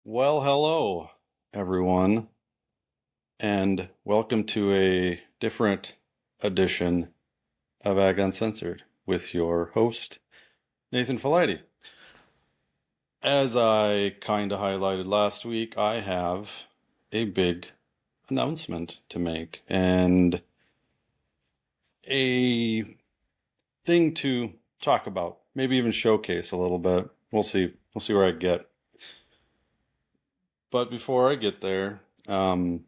Well, hello, everyone, and welcome to a different edition of Uncensored with your host, Nathan Filati. As I kind of highlighted last week, I have a big announcement to make and a thing to talk about, maybe even showcase a little bit. We'll see. We'll see where I get. But before I get there, I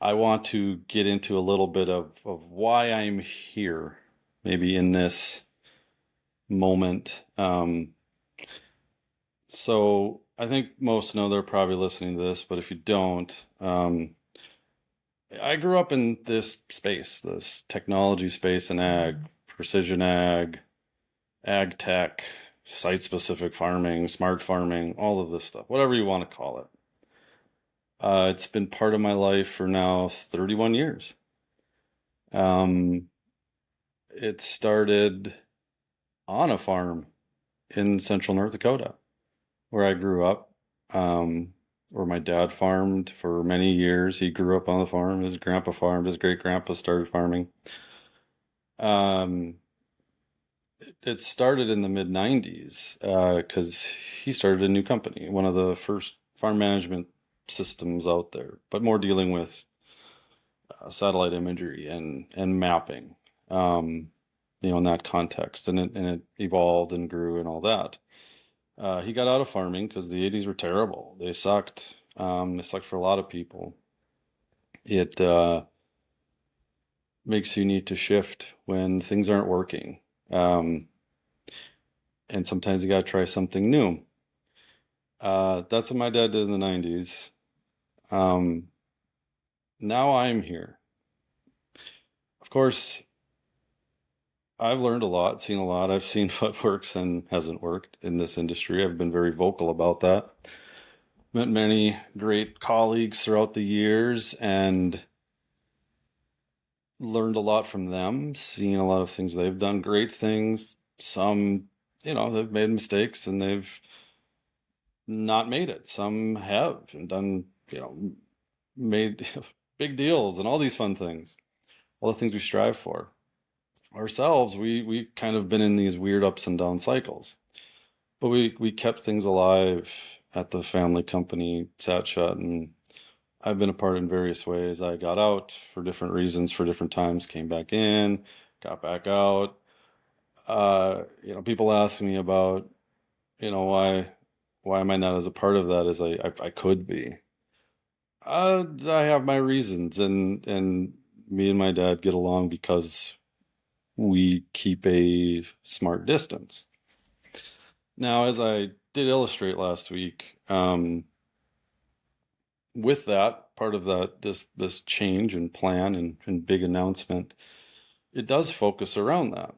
want to get into a little bit of why I'm here, maybe in this moment. So I think most know they're probably listening to this, but if you don't, I grew up in this space, this technology space in ag, precision ag tech, site-specific farming, smart farming, all of this stuff, whatever you want to call it. It's been part of my life for now 31 years. Um, it started on a farm in central North Dakota, where I grew up, where my dad farmed for many years. He grew up on the farm. His grandpa farmed. His great grandpa started farming. Um, it started in the mid 90s because he started a new company, one of the first farm management systems out there, but more dealing with satellite imagery and mapping. In that context, and it evolved and grew and all that. He got out of farming because the 80s were terrible. They sucked. They sucked for a lot of people. It makes you need to shift when things aren't working. Um, and sometimes you got to try something new. That's what my dad did in the 90s. Um, Now I'm here. Of course, I've learned a lot, seen a lot. I've seen what works and hasn't worked in this industry. I've been very vocal about that. Met many great colleagues throughout the years and learned a lot from them, seen a lot of things they've done, great things. Some, they've made mistakes and they've not made it. Some have and done, made big deals and all these fun things, all the things we strive for. Ourselves, we kind of been in these weird ups and down cycles, but we kept things alive at the family company, Satshot, and I've been a part in various ways. I got out for different reasons, for different times, came back in, got back out. People ask me about, why am I not as a part of that as I could be? I have my reasons, and me and my dad get along because we keep a smart distance. Now, as I did illustrate last week, with that part of that this change and plan and big announcement, it does focus around that.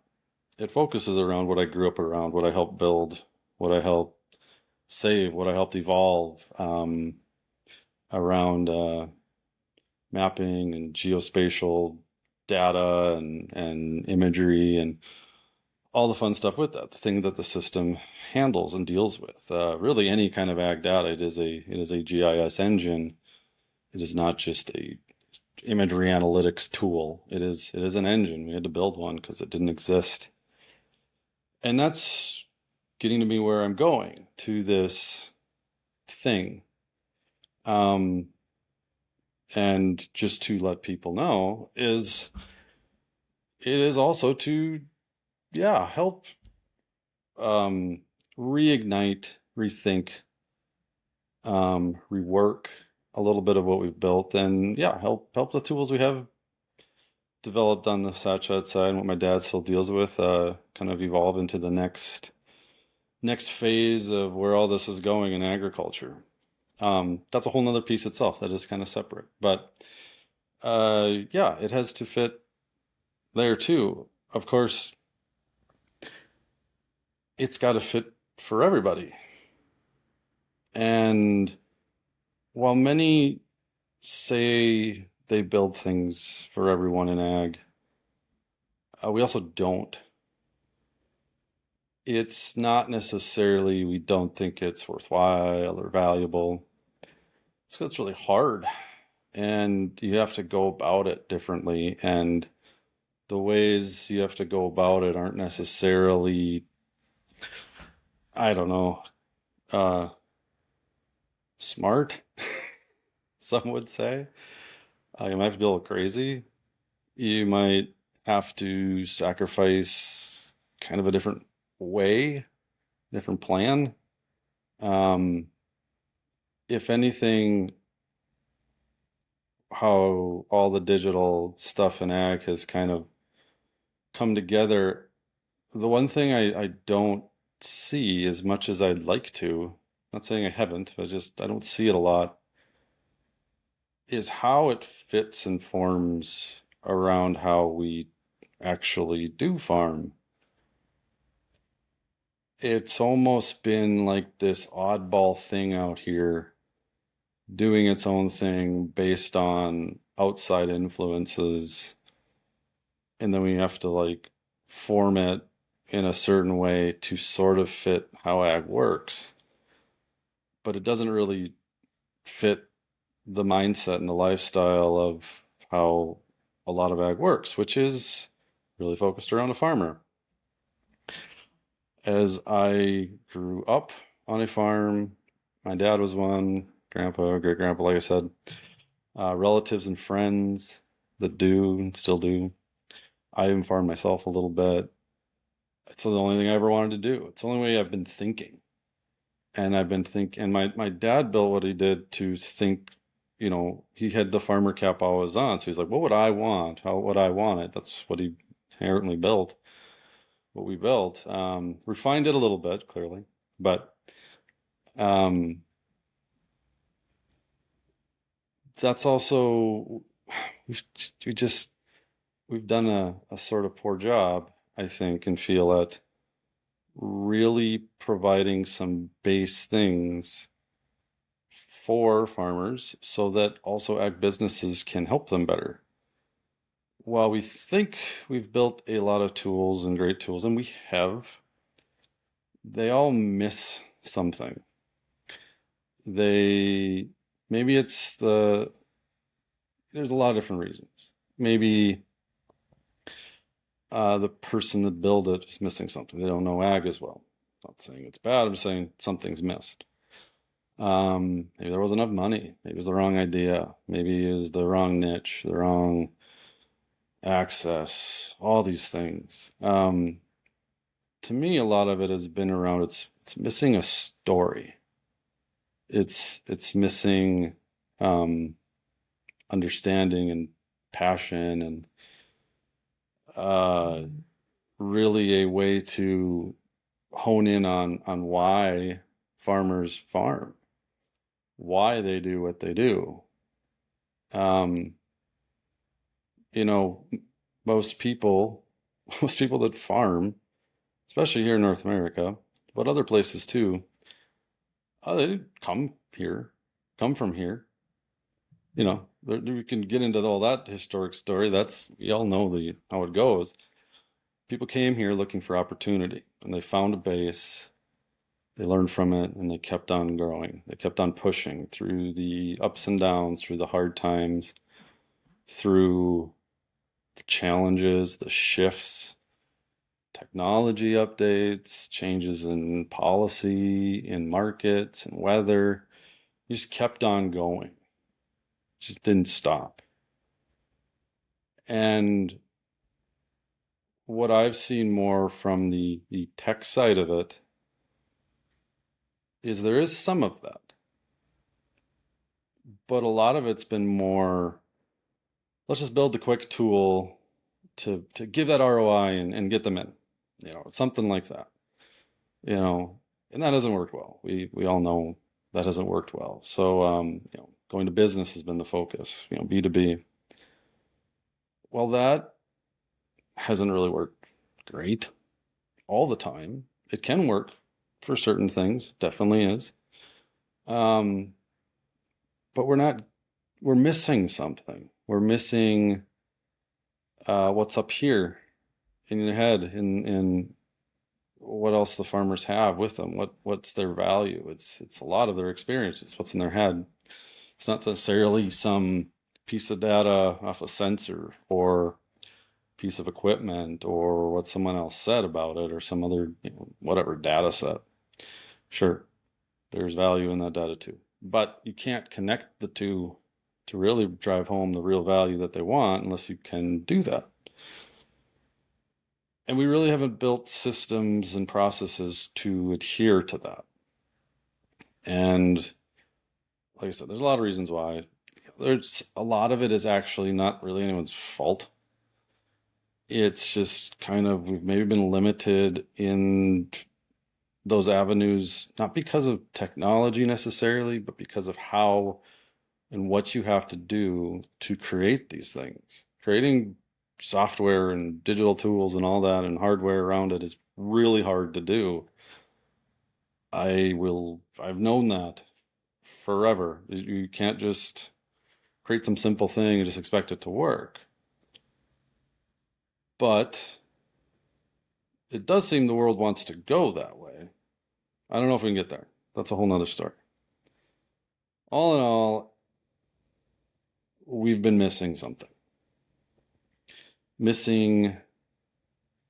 It focuses around what I grew up around, what I helped build, what I helped save, what I helped evolve, around mapping and geospatial data and imagery and all the fun stuff with that, the thing that the system handles and deals with. Really, any kind of ag data, it is a GIS engine. It is not just a imagery analytics tool. It is an engine. We had to build one because it didn't exist. And that's getting to me where I'm going to this thing. Um, and just to let people know it is also to, yeah, help reignite, rethink, rework a little bit of what we've built, and yeah, help the tools we have developed on the Satshot side and what my dad still deals with, kind of evolve into the next phase of where all this is going in agriculture. That's a whole nother piece itself that is kind of separate, but yeah, it has to fit there too. Of course, it's got to fit for everybody. And while many say they build things for everyone in ag, we also don't. it's not necessarily we don't think it's worthwhile or valuable. It's really hard, and you have to go about it differently. And the ways you have to go about it aren't necessarily, I don't know, uh, smart, some would say. You might have to be a little crazy. You might have to sacrifice kind of a different way, different plan. Um, if anything, how all the digital stuff in ag has kind of come together. The one thing I don't see as much as I'd like to, not saying I haven't, but just I don't see it a lot, is how it fits and forms around how we actually do farm. It's almost been like this oddball thing out here doing its own thing based on outside influences. And then we have to like form it in a certain way to sort of fit how ag works. But it doesn't really fit the mindset and the lifestyle of how a lot of ag works, which is really focused around a farmer. As I grew up on a farm, my dad was one, grandpa, great grandpa, like I said, relatives and friends that do and still do. I even farmed myself a little bit. It's the only thing I ever wanted to do. It's the only way I've been thinking. And I've been thinking, and my dad built what he did to think, he had the farmer cap always on. So he's like, what would I want? How would I want it? That's what he inherently built, what we built. Refined it a little bit, clearly, but um, that's also, we've, we just, we've done a sort of poor job, I think, and feel at really providing some base things for farmers so that also ag businesses can help them better. While we think we've built a lot of tools and great tools, and we have, they all miss something. They, maybe there's a lot of different reasons. Maybe the person that built it is missing something. They don't know ag as well. I'm not saying it's bad, I'm saying something's missed. Maybe there wasn't enough money. Maybe it was the wrong idea. Maybe it was the wrong niche, the wrong access, all these things. To me, a lot of it has been around it's missing a story. It's missing understanding and passion and uh, really a way to hone in on why farmers farm, why they do what they do. Um, you know, most people, most people that farm, especially here in North America, but other places too, they didn't come here, come from here. We can get into all that historic story. We all know how it goes. People came here looking for opportunity, and they found a base. They learned from it, and they kept on growing. They kept on pushing through the ups and downs, through the hard times, through the challenges, the shifts, technology updates, changes in policy, in markets, and weather. You just kept on going. Just didn't stop. And what I've seen more from the tech side of it is there is some of that, but a lot of it's been more, let's just build the quick tool to give that ROI and get them in, something like that, and that hasn't worked well. We all know that hasn't worked well. So, going to business has been the focus, B2B. Well, that hasn't really worked great all the time. It can work for certain things, definitely is. But we're missing something. We're missing what's up here in your head, in what else the farmers have with them. What's their value? It's a lot of their experience. It's what's in their head. It's not necessarily some piece of data off a sensor or piece of equipment or what someone else said about it or some other, whatever data set. Sure, there's value in that data too, but you can't connect the two to really drive home the real value that they want unless you can do that. And we really haven't built systems and processes to adhere to that. And like I said, there's a lot of reasons why. There's a lot of it is actually not really anyone's fault. It's just kind of, we've maybe been limited in those avenues, not because of technology necessarily, but because of how and what you have to do to create these things. Creating software and digital tools and all that and hardware around it is really hard to do. I've known that forever. You can't just create some simple thing and just expect it to work. But it does seem the world wants to go that way. I don't know if we can get there. That's a whole nother story. All in all, we've been missing something. Missing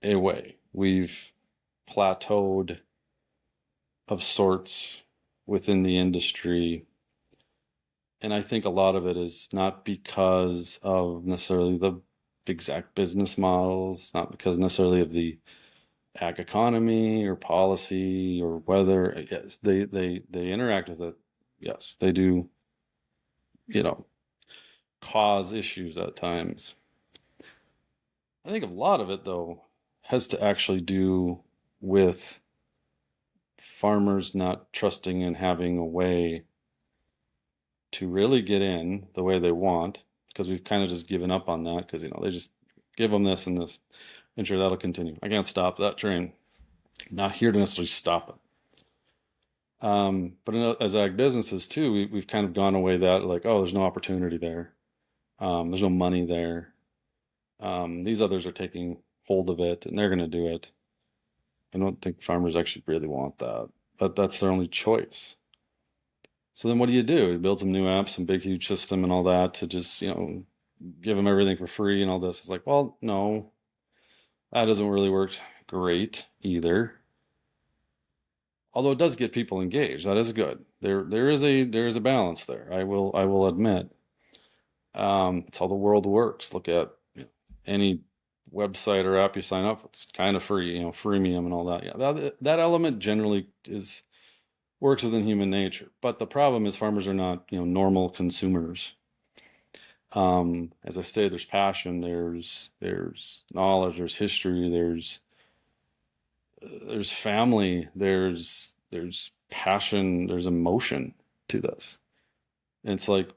a way. We've plateaued of sorts within the industry. And I think a lot of it is not because of necessarily the exact business models, not because necessarily of the ag economy or policy or whether, yes, they interact with it. Yes, they do, cause issues at times. I think a lot of it, though, has to actually do with farmers not trusting and having a way to really get in the way they want, because we've kind of just given up on that because, they just give them this and this. And sure, that'll continue. I can't stop that train. Not here to necessarily stop it. But as ag businesses too, we've kind of gone away that like, oh, there's no opportunity there. There's no money there. These others are taking hold of it and they're going to do it. I don't think farmers actually really want that, but that's their only choice. So then what do? You build some new apps, some big, huge system and all that to just, give them everything for free and all this. It's like, well, no, that doesn't really work great either. Although it does get people engaged. That is good. There is a balance there. I will admit. It's how the world works. Look at any website or app you sign up for. It's kind of free, freemium and all that. Yeah, that element generally works within human nature. But the problem is farmers are not, normal consumers. As I say, there's passion, there's knowledge, there's history, there's family, there's passion, there's emotion to this. And it's like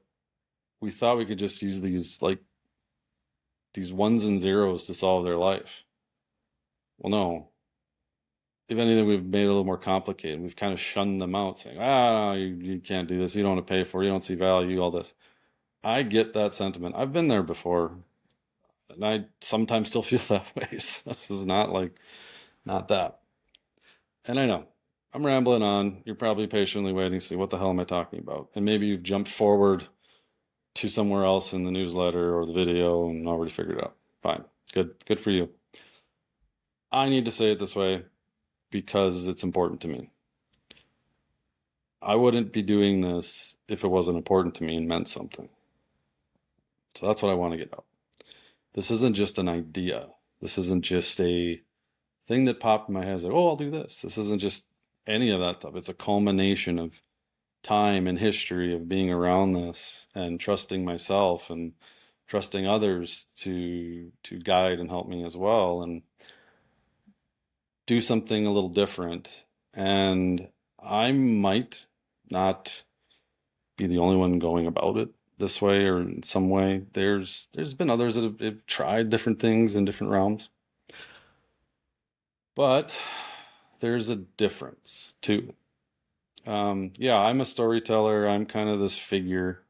we thought we could just use these ones and zeros to solve their life. Well, no. If anything, we've made it a little more complicated. We've kind of shunned them out, saying, you can't do this. You don't want to pay for it. You don't see value, all this. I get that sentiment. I've been there before. And I sometimes still feel that way. So this is not that. And I know, I'm rambling on. You're probably patiently waiting to see what the hell am I talking about. And maybe you've jumped forward to somewhere else in the newsletter or the video and already figured it out. Fine. Good for you. I need to say it this way because it's important to me. I wouldn't be doing this if it wasn't important to me and meant something. So that's what I want to get out. This isn't just an idea. This isn't just a thing that popped in my head. Like, oh, I'll do this. This isn't just any of that stuff. It's a culmination of time and history of being around this and trusting myself and trusting others to guide and help me as well and do something a little different. And I might not be the only one going about it this way or in some way. There's been others that have tried different things in different realms. But there's a difference too. Yeah, I'm a storyteller. I'm kind of this figure,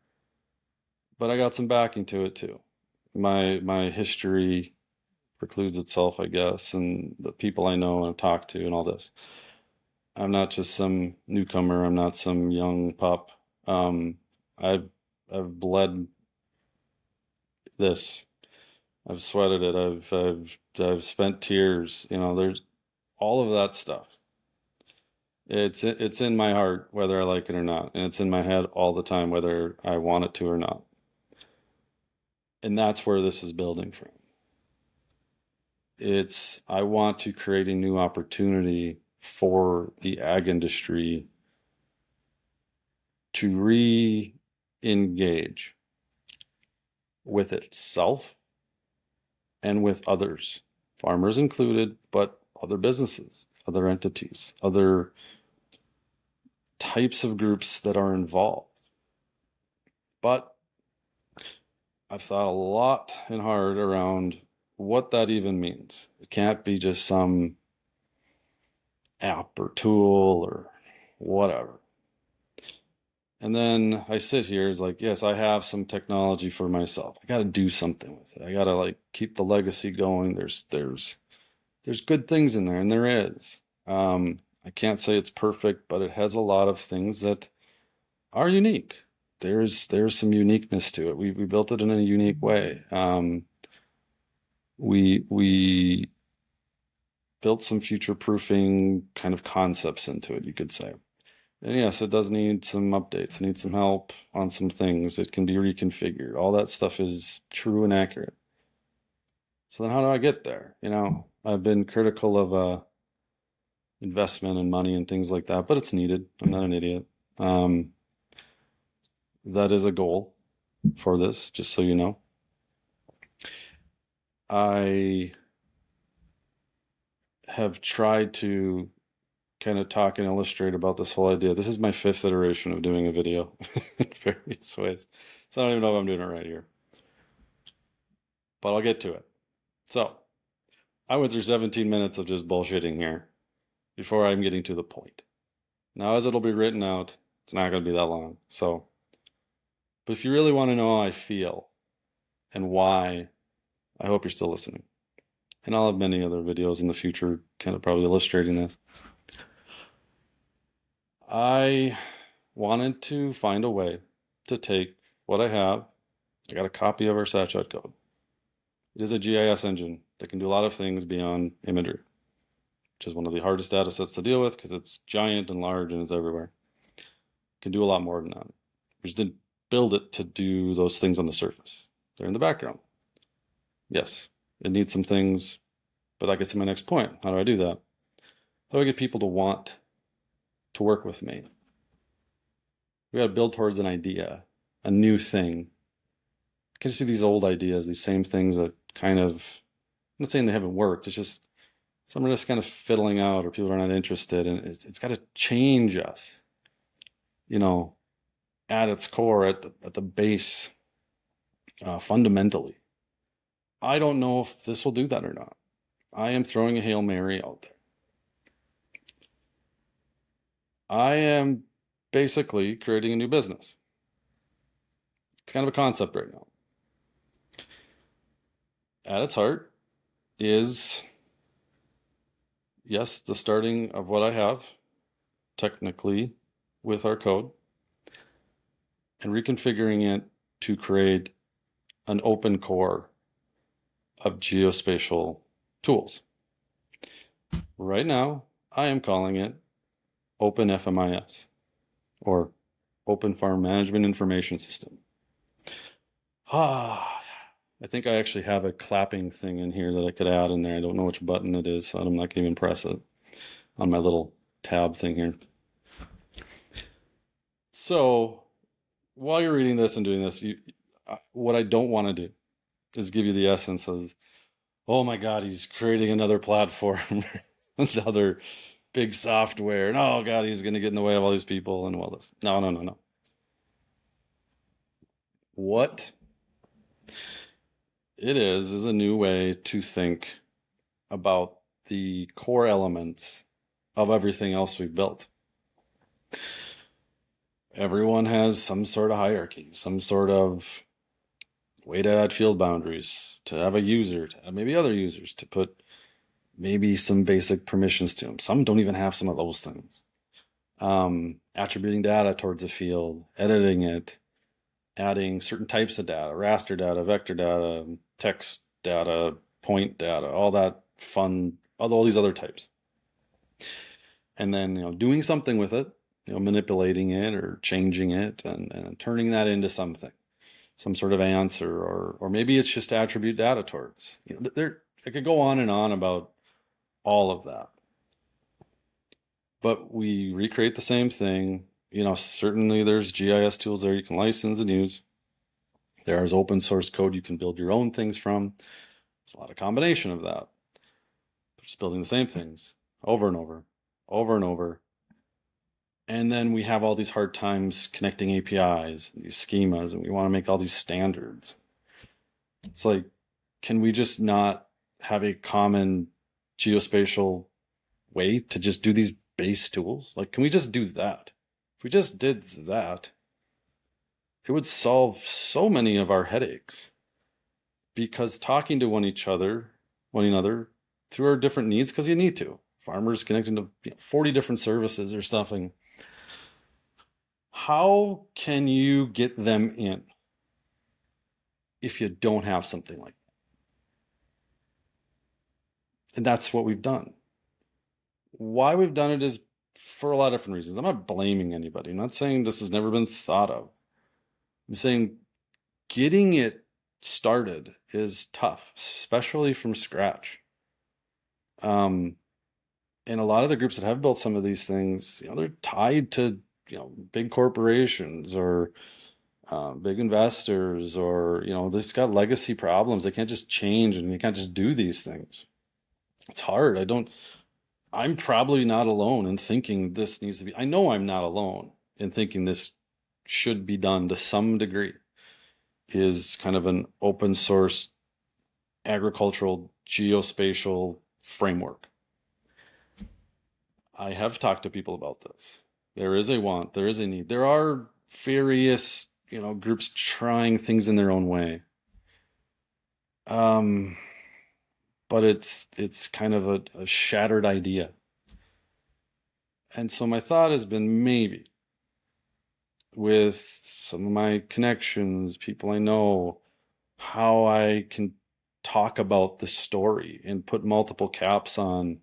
but I got some backing to it too. My history precludes itself, I guess, and the people I know and I've talked to and all this. I'm not just some newcomer. I'm not some young pup. Um, I've I've bled this. I've sweated it. I've spent tears. You know, there's all of that stuff. It's in my heart whether I like it or not, and it's in my head all the time whether I want it to or not. And that's where this is building from. I want to create a new opportunity for the ag industry to re-engage with itself and with others, farmers included, but other businesses, other entities, other types of groups that are involved. But I've thought a lot and hard around what that even means. It can't be just some app or tool or whatever. And then I sit here as like, yes, I have some technology for myself. I got to do something with it. I got to like keep the legacy going. There's good things in there, and there is. I can't say it's perfect, but it has a lot of things that are unique. There's some uniqueness to it. We built it in a unique way. We built some future-proofing kind of concepts into it, you could say. And yes, it does need some updates. It needs some help on some things. It can be reconfigured. All that stuff is true and accurate. So then how do I get there? You know, I've been critical of investment and money and things like that, but it's needed. I'm not an idiot. That is a goal for this, just so you know. I have tried to kind of talk and illustrate about this whole idea. This is my 5th iteration of doing a video in various ways. So I don't even know if I'm doing it right here. But I'll get to it. So I went through 17 minutes of just bullshitting here before I'm getting to the point. Now, as it'll be written out, it's not going to be that long. So, but if you really want to know how I feel and why, I hope you're still listening. And I'll have many other videos in the future kind of probably illustrating this. I wanted to find a way to take what I have. I got a copy of our Satshot code. It is a GIS engine that can do a lot of things beyond imagery, which is one of the hardest data sets to deal with because it's giant and large and it's everywhere. It can do a lot more than that. We just didn't build it to do those things on the surface. They're in the background. Yes, it needs some things, but that gets to my next point. How do I do that? How do I get people to want to work with me? We got to build towards an idea, a new thing. It can just be these old ideas, these same things that kind of, I'm not saying they haven't worked, it's just some are just kind of fiddling out or people are not interested, and it's got to change us, you know, at its core, at the base, fundamentally. I don't know if this will do that or not. I am throwing a Hail Mary out there. I am basically creating a new business. It's kind of a concept right now. At its heart is, yes, the starting of what I have, technically, with our code, and reconfiguring it to create an open core of geospatial tools. Right now, I am calling it OpenFMIS, or Open Farm Management Information System. I think I actually have a clapping thing in here that I could add in there. I don't know which button it is, so I'm not going to even press it on my little tab thing here. So while you're reading this and doing this, what I don't want to do is give you the essence of, oh my God, he's creating another platform, another big software, and oh God, he's going to get in the way of all these people and all this. No. What it is a new way to think about the core elements of everything else we've built. Everyone has some sort of hierarchy, some sort of way to add field boundaries, to have a user, to have maybe other users, to put maybe some basic permissions to them. Some don't even have some of those things. Attributing data towards a field, editing it, adding certain types of data, raster data, vector data, text data, point data, all that fun, all these other types. And then, doing something with it, manipulating it or changing it and turning that into something, some sort of answer, or maybe it's just attribute data towards. I could go on and on about all of that. But we recreate the same thing. Certainly there's GIS tools there you can license and use. There's open source code you can build your own things from. There's a lot of combination of that. Just building the same things over and over, over and over. And then we have all these hard times connecting APIs, these schemas, and we want to make all these standards. It's like, can we just not have a common geospatial way to just do these base tools? Like, can we just do that? If we just did that, it would solve so many of our headaches. Because talking to one another through our different needs, because you need to. Farmers connecting to 40 different services or something. How can you get them in if you don't have something like that? And that's what we've done. Why we've done it is for a lot of different reasons. I'm not blaming anybody. I'm not saying this has never been thought of. I'm saying getting it started is tough, especially from scratch. And a lot of the groups that have built some of these things, they're tied to big corporations or big investors, or they've got legacy problems. They can't just change and they can't just do these things. It's hard. I'm probably not alone in thinking this needs to be. I know I'm not alone in thinking this should be done to some degree. Is kind of an open source agricultural geospatial framework. I have talked to people about this. There is a want, there is a need. There are various, groups trying things in their own way. But it's kind of a shattered idea. And so my thought has been, maybe with some of my connections, people I know, how I can talk about the story and put multiple caps on,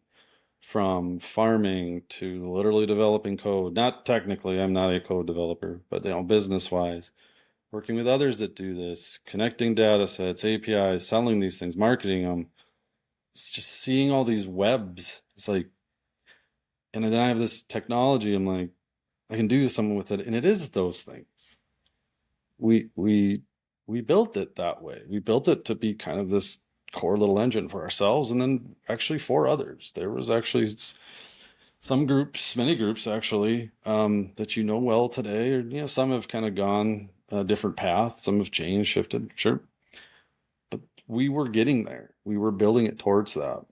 from farming to literally developing code. Not technically, I'm not a code developer, but business wise, working with others that do this, connecting data sets, APIs, selling these things, marketing them. It's just seeing all these webs. It's like, and then I have this technology. I'm like, I can do something with it, and it is those things. We built it that way. We built it to be kind of this core little engine for ourselves, and then actually for others. There was actually some groups, many groups actually, that well today, or some have kind of gone a different path. Some have changed, shifted, sure. But we were getting there. We were building it towards that.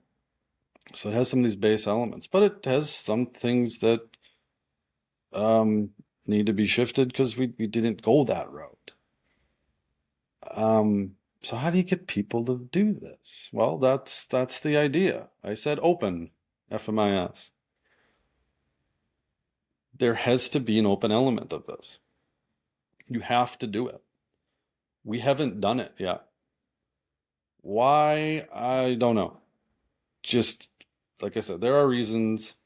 So it has some of these base elements, but it has some things that need to be shifted because we didn't go that route. So how do you get people to do this? Well, that's the idea. I said OpenFMIS. There has to be an open element of this. You have to do it. We haven't done it yet. Why? I don't know. Just like I said, there are reasons,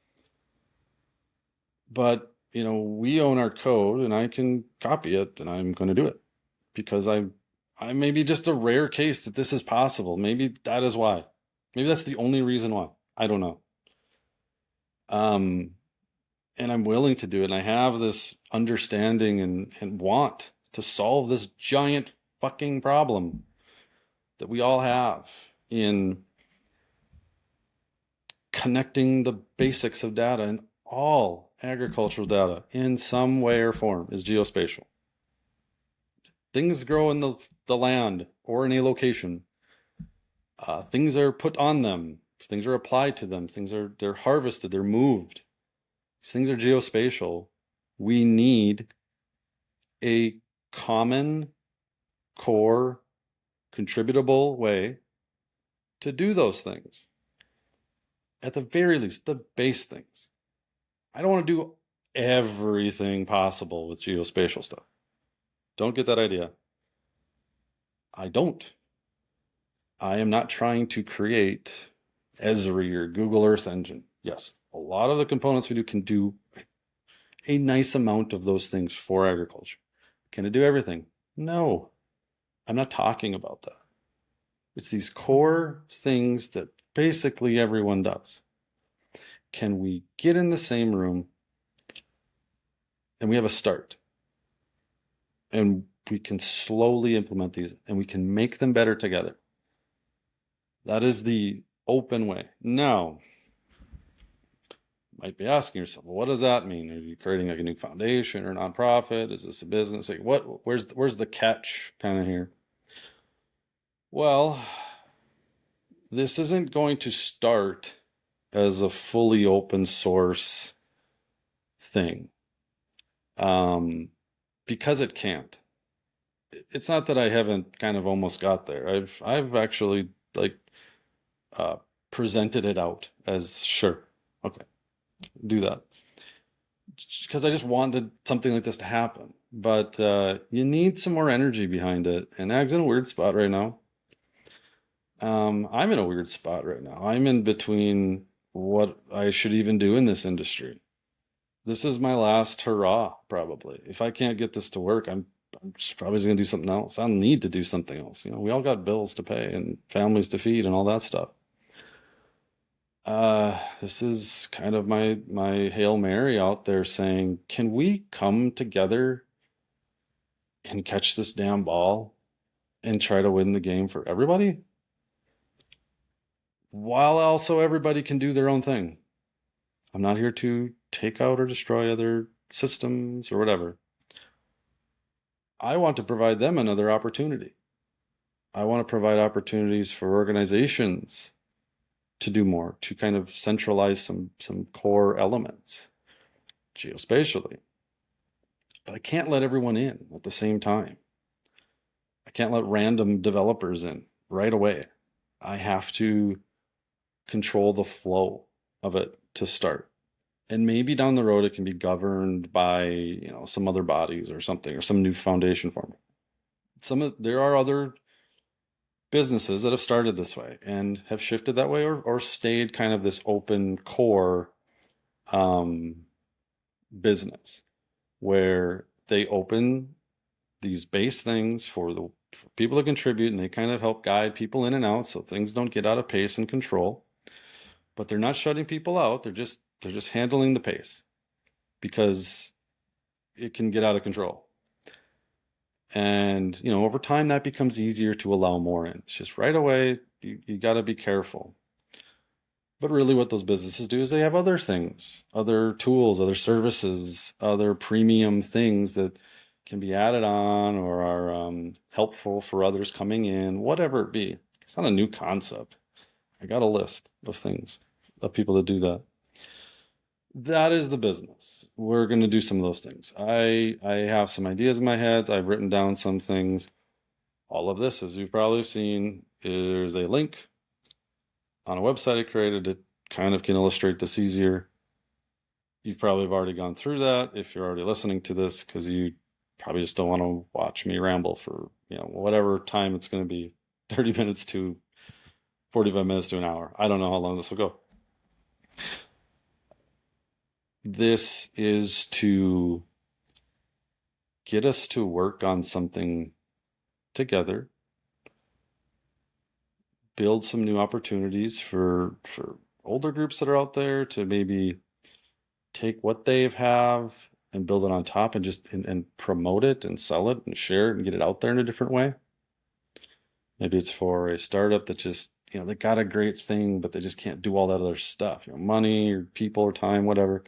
but we own our code and I can copy it, and I'm going to do it because I may be just a rare case that this is possible. Maybe that is why. Maybe that's the only reason why. I don't know. And I'm willing to do it. And I have this understanding and want to solve this giant fucking problem that we all have in connecting the basics of data, and all agricultural data in some way or form is geospatial. Things grow in the land or in a location. Things are put on them. Things are applied to them. They're harvested. They're moved. These things are geospatial. We need a common core contributable way to do those things. At the very least, the base things. I don't want to do everything possible with geospatial stuff. Don't get that idea. I don't. I am not trying to create Esri or Google Earth Engine. Yes, a lot of the components we do can do a nice amount of those things for agriculture. Can it do everything? No, I'm not talking about that. It's these core things that basically everyone does. Can we get in the same room and we have a start? And we can slowly implement these and we can make them better together. That is the open way. Now, you might be asking yourself, well, what does that mean? Are you creating like a new foundation or nonprofit? Is this a business? Like where's the catch kind of here? Well, this isn't going to start as a fully open source thing. Because it can't. It's not that I haven't kind of almost got there. I've actually like presented it out as sure, okay, do that. Because I just wanted something like this to happen. But you need some more energy behind it. And Ag's in a weird spot right now. I'm in a weird spot right now. I'm in between what I should even do in this industry. This is my last hurrah, probably. If I can't get this to work, I'm just probably going to do something else. I'll need to do something else. You know, we all got bills to pay and families to feed and all that stuff. This is kind of my Hail Mary out there saying, can we come together and catch this damn ball and try to win the game for everybody? While also everybody can do their own thing. I'm not here to take out or destroy other systems or whatever. I want to provide them another opportunity. I want to provide opportunities for organizations to do more, to kind of centralize some core elements geospatially. But I can't let everyone in at the same time. I can't let random developers in right away. I have to control the flow of it to start. And maybe down the road it can be governed by, you know, some other bodies or something, or some new foundation form. There are other businesses that have started this way and have shifted that way, or stayed kind of this open core business where they open these base things for people to contribute, and they kind of help guide people in and out so things don't get out of pace and control. But they're not shutting people out. They're just handling the pace because it can get out of control. And, you know, over time that becomes easier to allow more in. It's just right away, you got to be careful. But really what those businesses do is they have other things, other tools, other services, other premium things that can be added on or are helpful for others coming in, whatever it be. It's not a new concept. I got a list of things, of people that do that. That is the business. We're going to do some of those things. I have some ideas in my head. I've written down some things. All of this, as you've probably seen, is a link on a website I created that kind of can illustrate this easier. You've probably already gone through that if you're already listening to this, because you probably just don't want to watch me ramble for, you know, whatever time it's going to be, 30 minutes to 45 minutes to an hour. I don't know how long this will go. This is to get us to work on something together, build some new opportunities for older groups that are out there to maybe take what they have and build it on top and just and promote it and sell it and share it and get it out there in a different way. Maybe it's for a startup that just, you know, they got a great thing, but they just can't do all that other stuff, you know, money or people or time, whatever.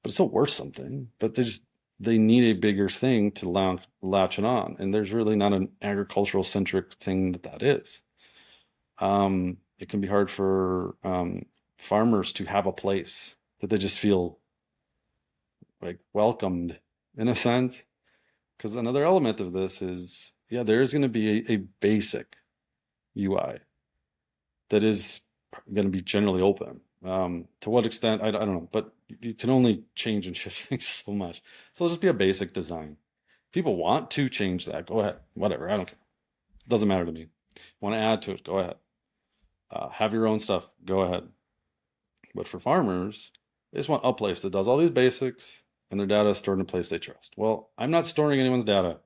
But it's still worth something, but they need a bigger thing to latch it on. And there's really not an agricultural centric thing that is. It can be hard for farmers to have a place that they just feel like welcomed in a sense, because another element of this is, yeah, there is going to be a basic UI that is going to be generally open. To what extent, I don't know, but you can only change and shift things so much. So it'll just be a basic design. People want to change that, go ahead, whatever, I don't care. It doesn't matter to me. Want to add to it, go ahead. Have your own stuff, go ahead. But for farmers, they just want a place that does all these basics and their data is stored in a place they trust. Well, I'm not storing anyone's data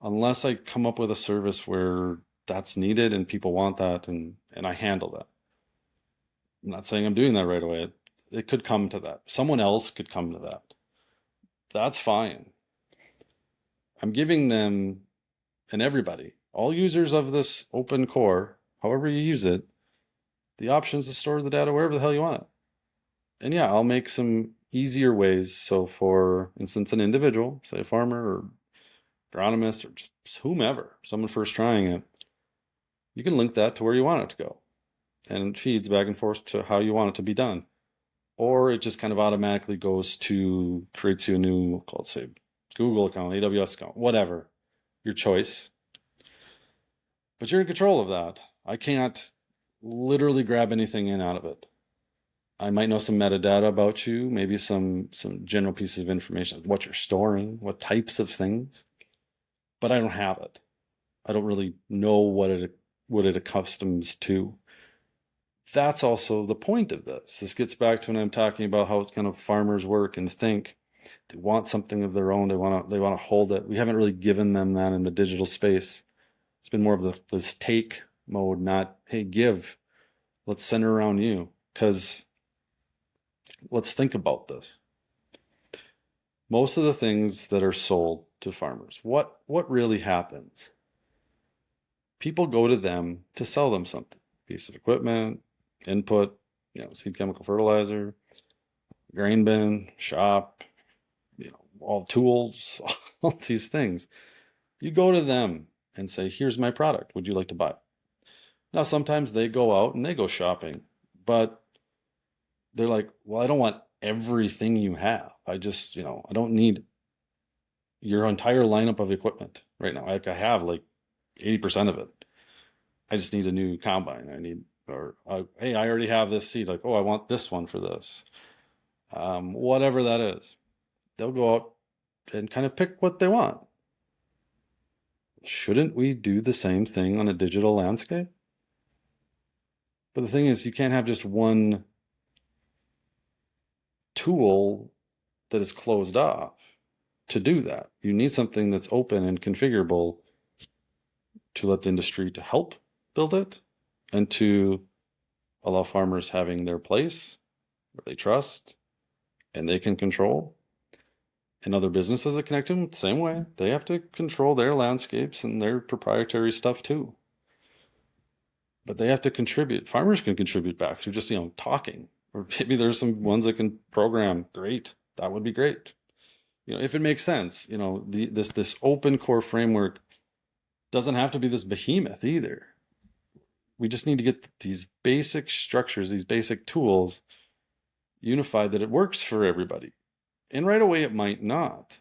unless I come up with a service where that's needed and people want that, and I handle that. I'm not saying I'm doing that right away. It could come to that. Someone else could come to that. That's fine. I'm giving them and everybody, all users of this open core, however you use it, the options to store the data wherever the hell you want it. And yeah, I'll make some easier ways. So for instance, an individual, say a farmer or agronomist or just whomever, someone first trying it, you can link that to where you want it to go. And it feeds back and forth to how you want it to be done. Or it just kind of automatically goes to, creates you a new, let's say, Google account, AWS account, whatever, your choice. But you're in control of that. I can't literally grab anything in out of it. I might know some metadata about you, maybe some general pieces of information, what you're storing, what types of things, but I don't have it. I don't really know what it accustoms to. That's also the point of this. This gets back to when I'm talking about how kind of farmers work and think. They want something of their own. They want to hold it. We haven't really given them that in the digital space. It's been more of this take mode, not, hey, give. Let's center around you. Because let's think about this. Most of the things that are sold to farmers, what really happens? People go to them to sell them something. Piece of equipment, input, seed chemical fertilizer, grain bin, shop, all tools, all these things. You go to them and say, here's my product. Would you like to buy it? Now, sometimes they go out and they go shopping, but they're like, well, I don't want everything you have. I just, I don't need your entire lineup of equipment right now. I have like 80% of it. I just need a new combine. Hey, I already have this seed. Like, oh, I want this one for this. Whatever that is. They'll go out and kind of pick what they want. Shouldn't we do the same thing on a digital landscape? But the thing is, you can't have just one tool that is closed off to do that. You need something that's open and configurable to let the industry to help build it and to allow farmers having their place where they trust and they can control. And other businesses that connect them the same way. They have to control their landscapes and their proprietary stuff too. But they have to contribute. Farmers can contribute back through just, talking. Or maybe there's some ones that can program. Great. That would be great. If it makes sense, this open core framework doesn't have to be this behemoth either. We just need to get these basic structures, these basic tools unified that it works for everybody. And right away, it might not.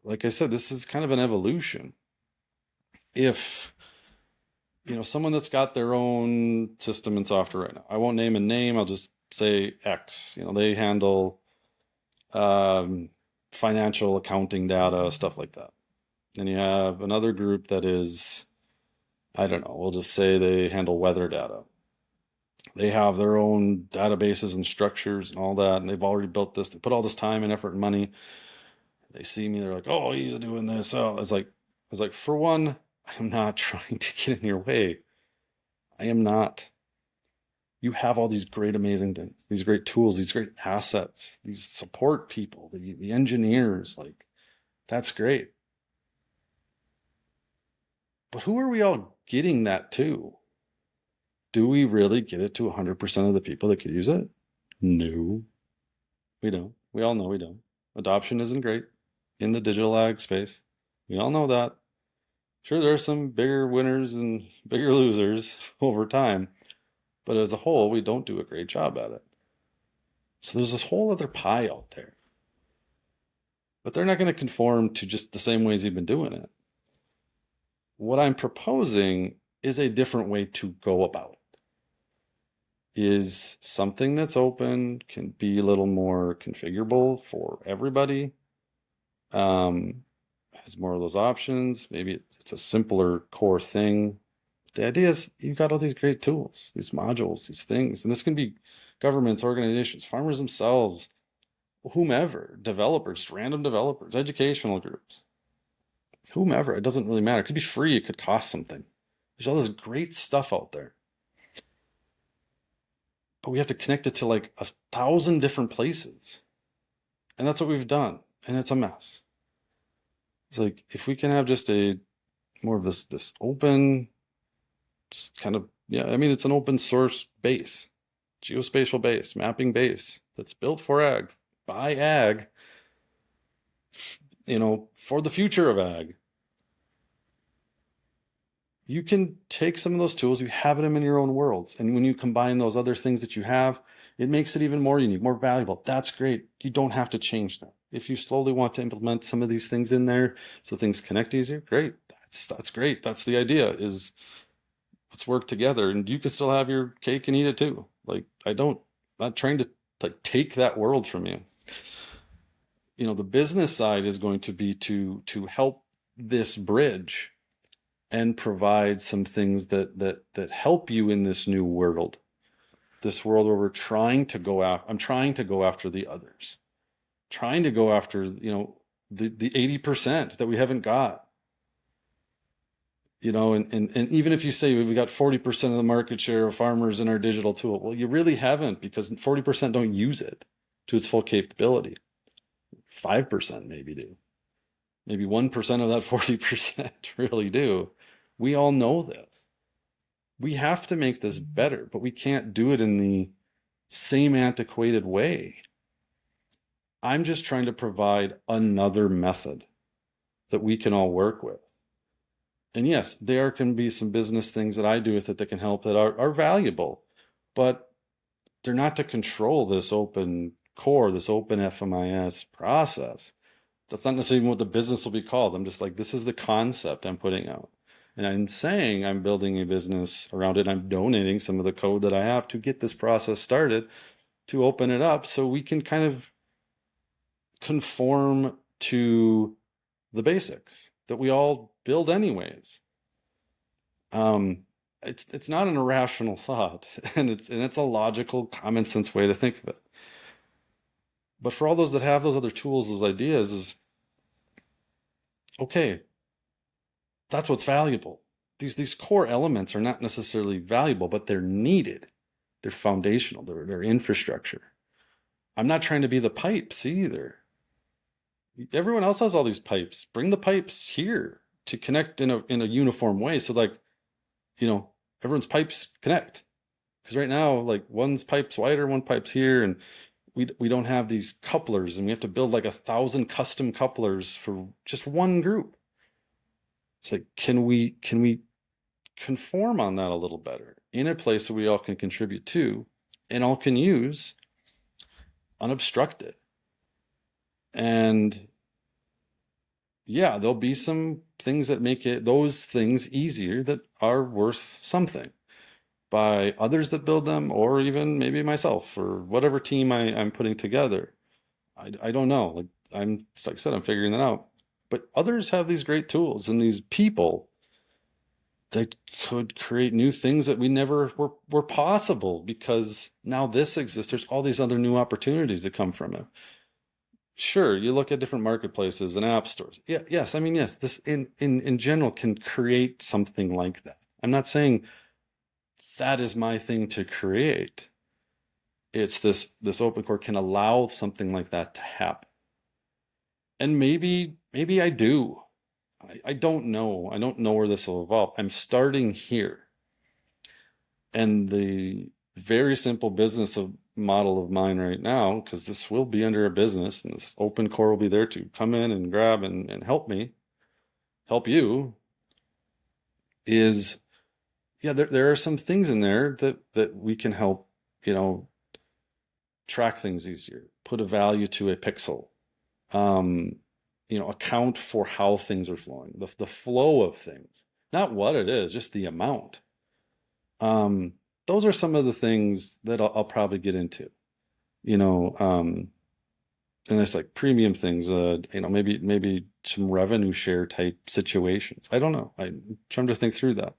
Like I said, this is kind of an evolution. If, someone that's got their own system and software right now, I won't name a name, I'll just say X. They handle financial accounting data, stuff like that. And you have another group that is, I don't know, we'll just say they handle weather data. They have their own databases and structures and all that, and they've already built this. They put all this time and effort and money. They see me, they're like, oh, he's doing this. Oh, it's like, for one, I'm not trying to get in your way. I am not. You have all these great, amazing things, these great tools, these great assets, these support people, the engineers, like, that's great. But who are we all getting that to? Do we really get it to 100% of the people that could use it? No, we don't. We all know we don't. Adoption isn't great in the digital ag space. We all know that. Sure, there are some bigger winners and bigger losers over time, but as a whole, we don't do a great job at it. So there's this whole other pie out there. but they're not going to conform to just the same ways you've been doing it. What I'm proposing is a different way to go about it. Is something that's open, can be a little more configurable for everybody. Has more of those options. Maybe it's a simpler core thing. The idea is you've got all these great tools, these modules, these things, and this can be governments, organizations, farmers themselves, whomever, developers, random developers, educational groups, whomever. It doesn't really matter. It could be free. It could cost something. There's all this great stuff out there, but we have to connect it to like 1,000 different places, and that's what we've done, and it's a mess. It's like if we can have just a more of this open, just kind of, yeah, I mean, it's an open source base, geospatial base, mapping base that's built for ag, by ag, for the future of ag. You can take some of those tools, you have them in your own worlds. And when you combine those other things that you have, it makes it even more unique, more valuable. That's great. You don't have to change them. If you slowly want to implement some of these things in there so things connect easier, great. That's great. That's the idea, is let's work together, and you can still have your cake and eat it too. Like, I'm not trying to like take that world from you. The business side is going to be to help this bridge and provide some things that help you in this new world. This world where we're trying to go after, I'm trying to go after the others, trying to go after, the 80% that we haven't got. And even if you say we got 40% of the market share of farmers in our digital tool, well, you really haven't, because 40% don't use it to its full capability. 5% maybe do. Maybe 1% of that 40% really do. We all know this. We have to make this better, but we can't do it in the same antiquated way. I'm just trying to provide another method that we can all work with. And yes, there can be some business things that I do with it that can help, that are valuable, but they're not to control this open core, this OpenFMIS process. That's not necessarily what the business will be called. I'm just like, this is the concept I'm putting out. And I'm saying I'm building a business around it. I'm donating some of the code that I have to get this process started, to open it up so we can kind of conform to the basics that we all build anyways. It's not an irrational thought, and it's a logical, common sense way to think of it. But for all those that have those other tools, those ideas, is okay. That's what's valuable. These core elements are not necessarily valuable, but they're needed. They're foundational. They're infrastructure. I'm not trying to be the pipes either. Everyone else has all these pipes. Bring the pipes here to connect in a uniform way, so like, everyone's pipes connect. Because right now, like, one's pipe's wider, one pipe's here, and we don't have these couplers, and we have to build like 1,000 custom couplers for just one group. It's like, can we conform on that a little better in a place that we all can contribute to and all can use unobstructed? And yeah, there'll be some things that make those things easier, that are worth something, by others that build them, or even maybe myself, or whatever team I'm putting together. I don't know. Like I said, I'm figuring that out. But others have these great tools and these people that could create new things that we never were possible, because now this exists. There's all these other new opportunities that come from it. Sure, you look at different marketplaces and app stores. Yeah, yes, I mean, yes, this in general can create something like that. I'm not saying that is my thing to create. It's this open core can allow something like that to happen. And maybe I do. I don't know. I don't know where this will evolve. I'm starting here. And the very simple business model of mine right now, because this will be under a business, and this open core will be there to come in and grab and help me, help you, is, yeah, there are some things in there that we can help, track things easier, put a value to a pixel, account for how things are flowing, the flow of things, not what it is, just the amount. Those are some of the things that I'll probably get into, and it's like premium things, maybe some revenue share type situations. I don't know. I'm trying to think through that.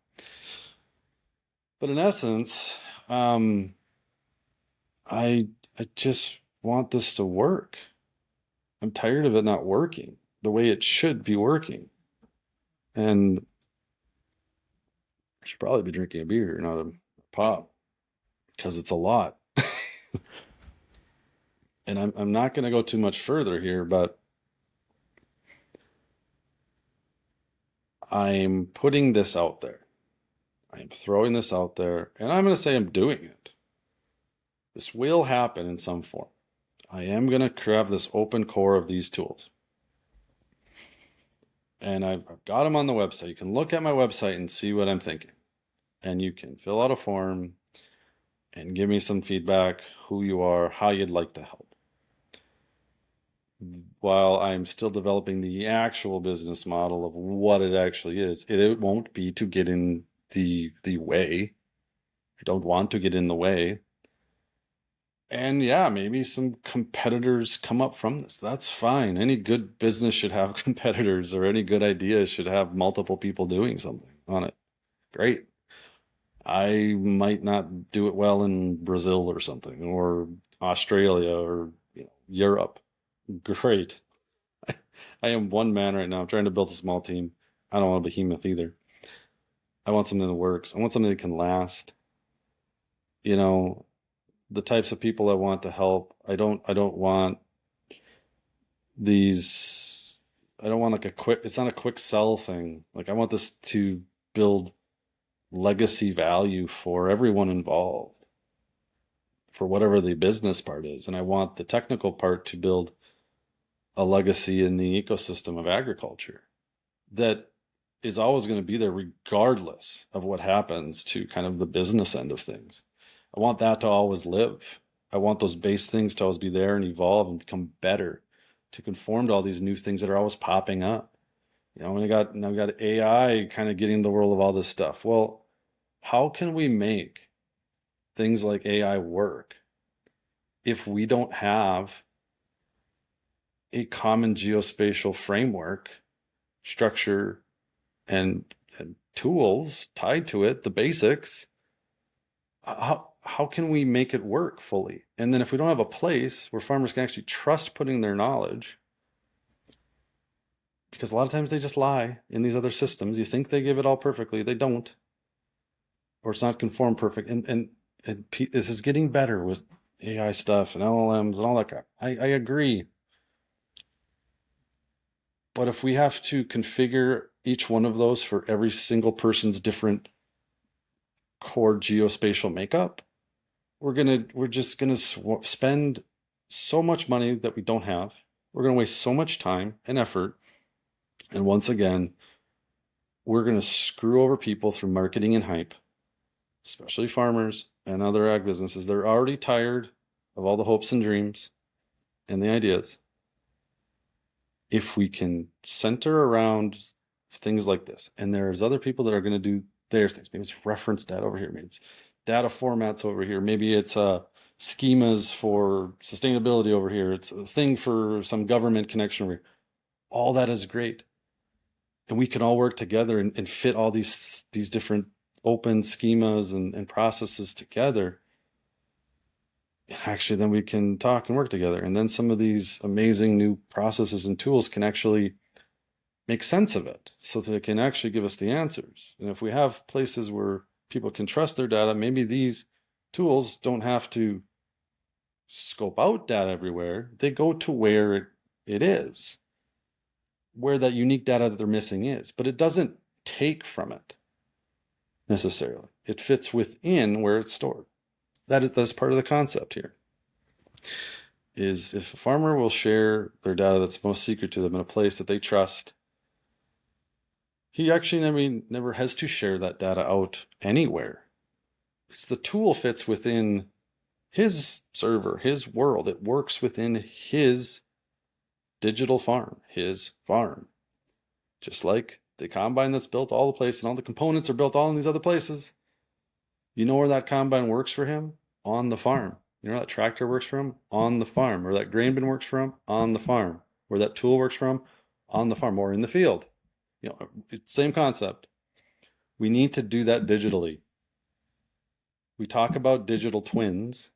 But in essence, I just want this to work. I'm tired of it not working the way it should be working. And I should probably be drinking a beer, not a pop, because it's a lot. And I'm not going to go too much further here, but I'm putting this out there. I'm throwing this out there, and I'm going to say I'm doing it. This will happen in some form. I am going to have this open core of these tools. And I've got them on the website. You can look at my website and see what I'm thinking. And you can fill out a form and give me some feedback, who you are, how you'd like to help. While I'm still developing the actual business model of what it actually is, it won't be to get in the way. I don't want to get in the way. And yeah, maybe some competitors come up from this. That's fine. Any good business should have competitors, or any good idea should have multiple people doing something on it. Great. I might not do it well in Brazil or something, or Australia, or Europe. Great. I am one man right now. I'm trying to build a small team. I don't want a behemoth either. I want something that works. I want something that can last. The types of people I want to help. I don't want these. I don't want like a quick. It's not a quick sell thing. Like, I want this to build legacy value for everyone involved, for whatever the business part is, and I want the technical part to build a legacy in the ecosystem of agriculture that is always going to be there regardless of what happens to kind of the business end of things. I want that to always live. I want those base things to always be there and evolve and become better, to conform to all these new things that are always popping up. Now we got AI kind of getting in the world of all this stuff. Well, how can we make things like AI work if we don't have a common geospatial framework, structure, and tools tied to it, the basics? How can we make it work fully? And then if we don't have a place where farmers can actually trust putting their knowledge, because a lot of times they just lie in these other systems. You think they give it all perfectly, they don't, or it's not conformed perfect. And this is getting better with AI stuff and LLMs and all that crap. I agree. But if we have to configure each one of those for every single person's different core geospatial makeup, we're just gonna spend so much money that we don't have. We're gonna waste so much time and effort, and once again, we're gonna screw over people through marketing and hype, especially farmers and other ag businesses. They're already tired of all the hopes and dreams and the ideas. If we can center around things like this, and there's other people that are going to do their things. Maybe it's reference data over here. Maybe it's data formats over here. Maybe it's schemas for sustainability over here. It's a thing for some government connection over here. All that is great. And we can all work together and fit all these different open schemas and processes together. And actually, then we can talk and work together. And then some of these amazing new processes and tools can actually make sense of it, so that it can actually give us the answers. And if we have places where people can trust their data, maybe these tools don't have to scope out data everywhere. They go to where it is, where that unique data that they're missing is. But it doesn't take from it necessarily. It fits within where it's stored. That's part of the concept here. Is if a farmer will share their data that's most secret to them in a place that they trust, he actually never has to share that data out anywhere. It's the tool fits within his server, his world. It works within his digital farm, his farm. Just like the combine that's built all the places and all the components are built all in these other places. You know where that combine works for him? On the farm. You know where that tractor works for him? On the farm. Where that grain bin works for him? On the farm. Where that tool works for him? On the farm or in the field. You know, it's the same concept. We need to do that digitally. We talk about digital twins.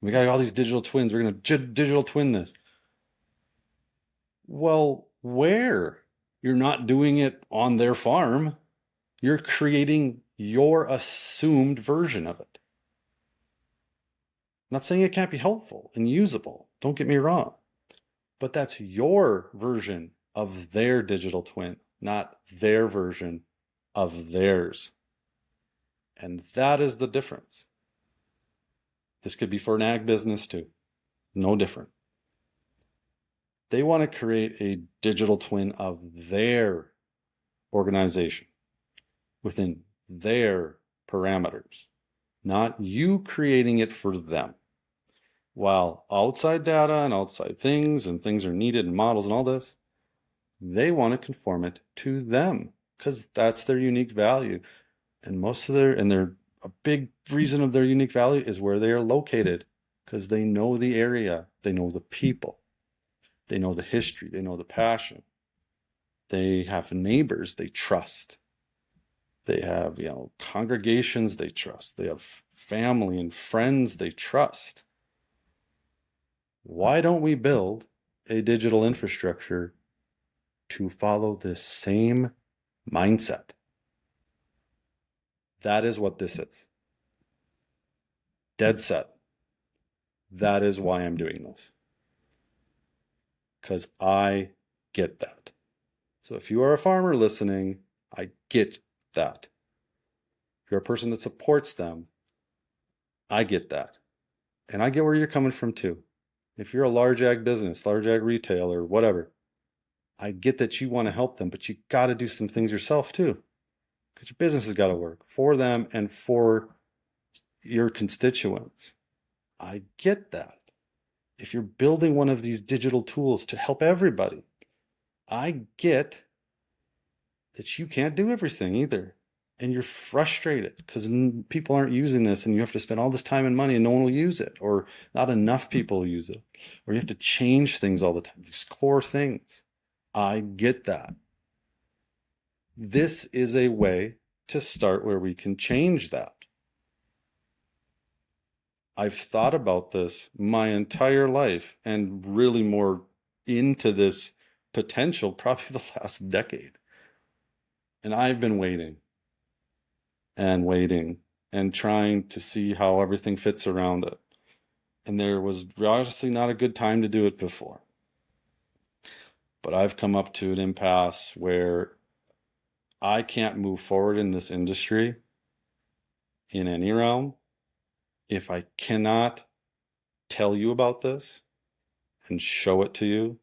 We got all these digital twins. We're going to digital twin this. Well, where? You're not doing it on their farm. You're creating your assumed version of it. I'm not saying it can't be helpful and usable. Don't get me wrong. But that's your version of their digital twin, not their version of theirs. And that is the difference. This could be for an ag business too. No different. They want to create a digital twin of their organization within their parameters, not you creating it for them. While outside data and outside things and things are needed and models and all this, they want to conform it to them because that's their unique value. And a big reason of their unique value is where they are located because they know the area, they know the people, they know the history, they know the passion. They have neighbors they trust. They have, congregations they trust. They have family and friends they trust. Why don't we build a digital infrastructure to follow this same mindset? That is what this is. Dead set. That is why I'm doing this. Because I get that. So if you are a farmer listening, I get that. If you're a person that supports them, I get that. And I get where you're coming from too. If you're a large ag business, large ag retailer, whatever, I get that you want to help them, but you got to do some things yourself too. Because your business has got to work for them and for your constituents. I get that. If you're building one of these digital tools to help everybody, I get that you can't do everything either. And you're frustrated because people aren't using this and you have to spend all this time and money and no one will use it, or not enough people use it, or you have to change things all the time, these core things. I get that. This is a way to start where we can change that. I've thought about this my entire life and really more into this potential probably the last decade. And I've been waiting and trying to see how everything fits around it. And there was obviously not a good time to do it before. But I've come up to an impasse where I can't move forward in this industry in any realm if I cannot tell you about this and show it to you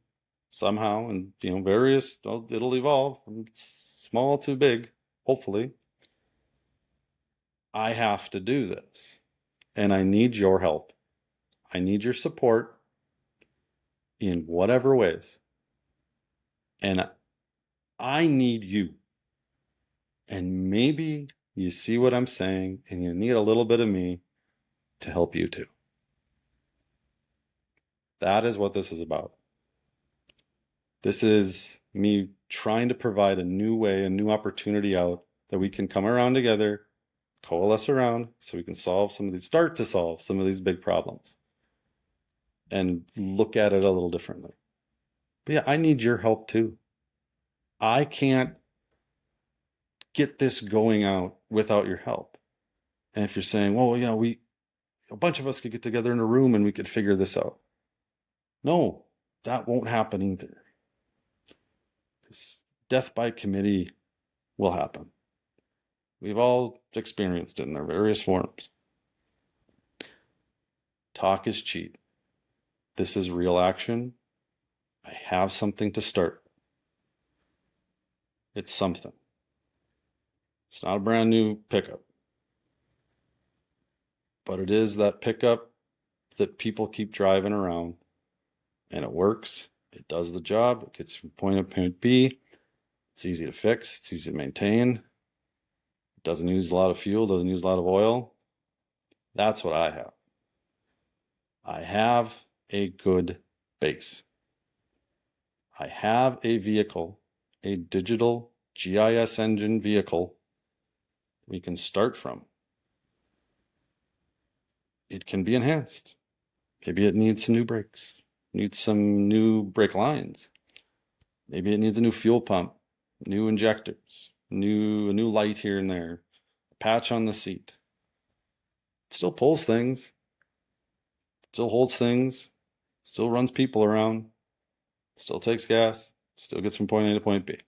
somehow. And, it'll evolve from small to big, hopefully. I have to do this, and I need your help. I need your support in whatever ways. And I need you. And maybe you see what I'm saying and you need a little bit of me to help you too. That is what this is about. This is me trying to provide a new way, a new opportunity out that we can come around together, coalesce around, so we can start to solve some of these big problems and look at it a little differently. But yeah, I need your help too. I can't get this going out without your help. And if you're saying, well, a bunch of us could get together in a room and we could figure this out. No, that won't happen either. Because death by committee will happen. We've all experienced it in their various forms. Talk is cheap. This is real action. I have something to start. It's something. It's not a brand new pickup. But it is that pickup that people keep driving around. And it works. It does the job. It gets from point A to point B. It's easy to fix. It's easy to maintain. It doesn't use a lot of fuel, doesn't use a lot of oil. That's what I have. I have a good base. I have a vehicle, a digital GIS engine vehicle we can start from. It can be enhanced. Maybe it needs some new brakes, needs some new brake lines. Maybe it needs a new fuel pump, new injectors, a new light here and there, a patch on the seat. It still pulls things, still holds things, still runs people around, still takes gas, still gets from point A to point B.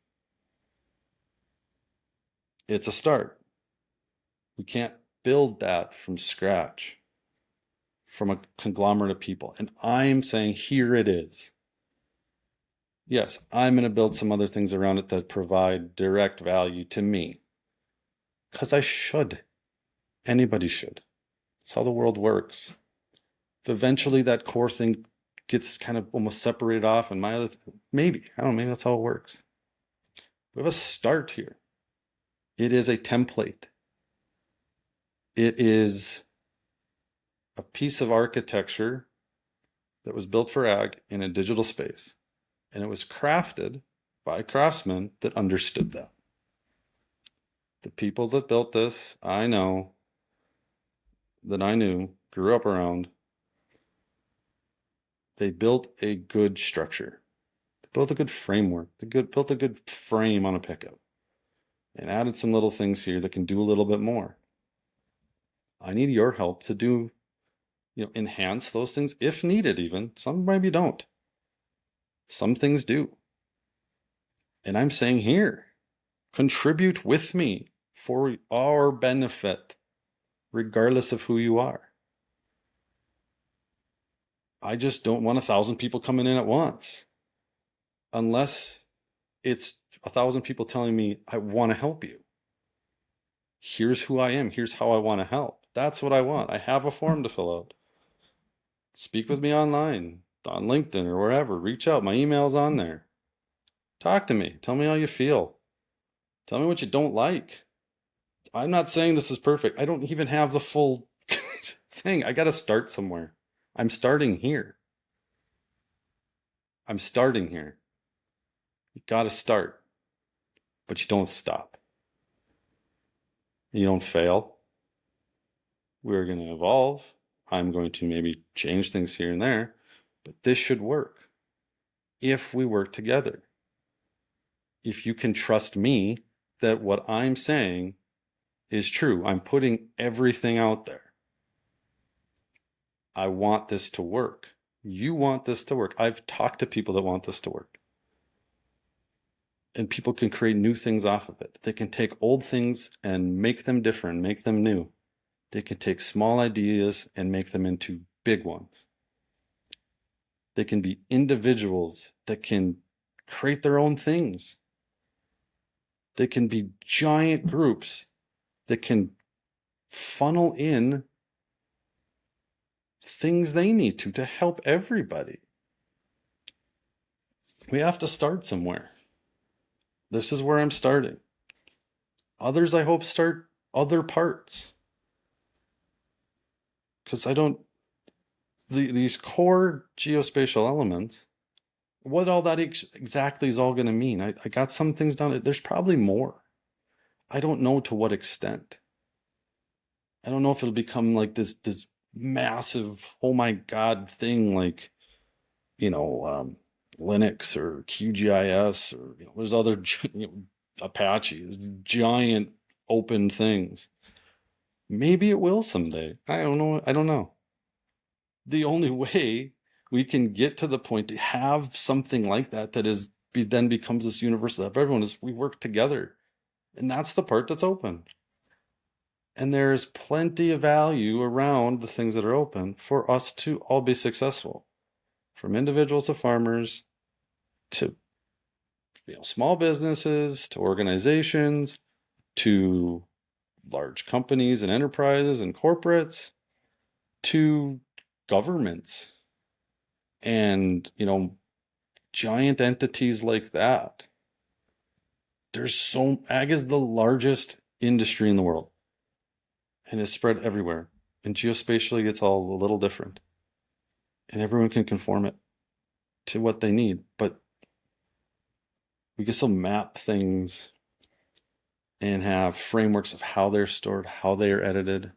It's a start. We can't build that from scratch, from a conglomerate of people. And I'm saying, here it is. Yes, I'm going to build some other things around it that provide direct value to me. Because I should. Anybody should. That's how the world works. If eventually that core thing gets kind of almost separated off and my other, maybe, I don't know, maybe that's how it works. We have a start here. It is a template. It is a piece of architecture that was built for ag in a digital space. And it was crafted by craftsmen that understood that. The people that built this, I know, that I knew, grew up around, they built a good structure. They built a good framework. They built a good frame on a pickup and added some little things here that can do a little bit more. I need your help to do, enhance those things if needed even. Some maybe don't. Some things do. And I'm saying here, contribute with me for our benefit, regardless of who you are. I just don't want 1,000 people coming in at once. Unless it's 1,000 people telling me, I want to help you. Here's who I am. Here's how I want to help. That's what I want. I have a form to fill out. Speak with me online, on LinkedIn or wherever. Reach out. My email's on there. Talk to me. Tell me how you feel. Tell me what you don't like. I'm not saying this is perfect. I don't even have the full thing. I got to start somewhere. I'm starting here. I'm starting here. You got to start, but you don't stop. You don't fail. We're going to evolve. I'm going to maybe change things here and there, but this should work if we work together. If you can trust me that what I'm saying is true, I'm putting everything out there. I want this to work. You want this to work. I've talked to people that want this to work. And people can create new things off of it. They can take old things and make them different, make them new. They can take small ideas and make them into big ones. They can be individuals that can create their own things. They can be giant groups that can funnel in things they need to help everybody. We have to start somewhere. This is where I'm starting. Others, I hope, start other parts. Because these core geospatial elements, what all that exactly is all going to mean. I got some things done. There's probably more. I don't know to what extent. I don't know if it'll become like this massive, oh my God thing like, Linux or QGIS or, there's other, Apache, giant open things. Maybe it will someday. I don't know. The only way we can get to the point to have something like that then becomes this universal of everyone is we work together. And that's the part that's open. And there's plenty of value around the things that are open for us to all be successful. From individuals to farmers to small businesses to organizations to large companies and enterprises and corporates to governments and giant entities like that. Ag is the largest industry in the world and is spread everywhere. And geospatially, it's all a little different. And everyone can conform it to what they need. But we can still map things and have frameworks of how they're stored, how they are edited,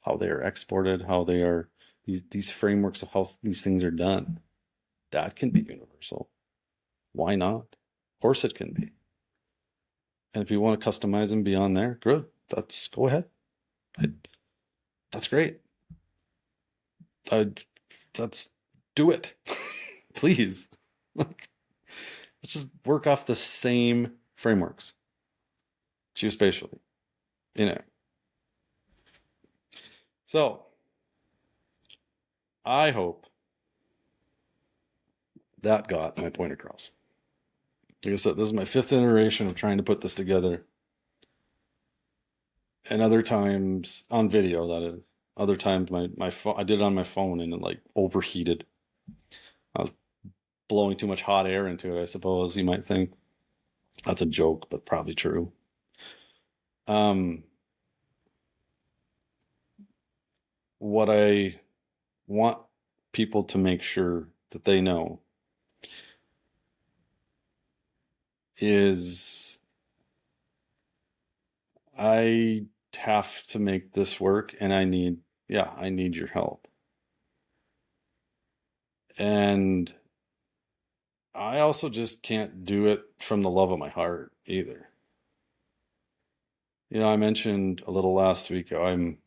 how they are exported, how they are, these frameworks of how these things are done. That can be universal. Why not? Of course it can be. And if you want to customize them beyond there, good. Go ahead. That's great. Let's do it. Please. Let's just work off the same frameworks geospatially in it. So I hope that got my point across. Like I said, this is my 5th iteration of trying to put this together. And other times on video, that is. Other times my phone, I did it on my phone and it like overheated. I was blowing too much hot air into it, I suppose you might think. That's a joke, but probably true. What I want people to make sure that they know is I have to make this work and I need your help. And I also just can't do it from the love of my heart either. I mentioned a little last week, I'm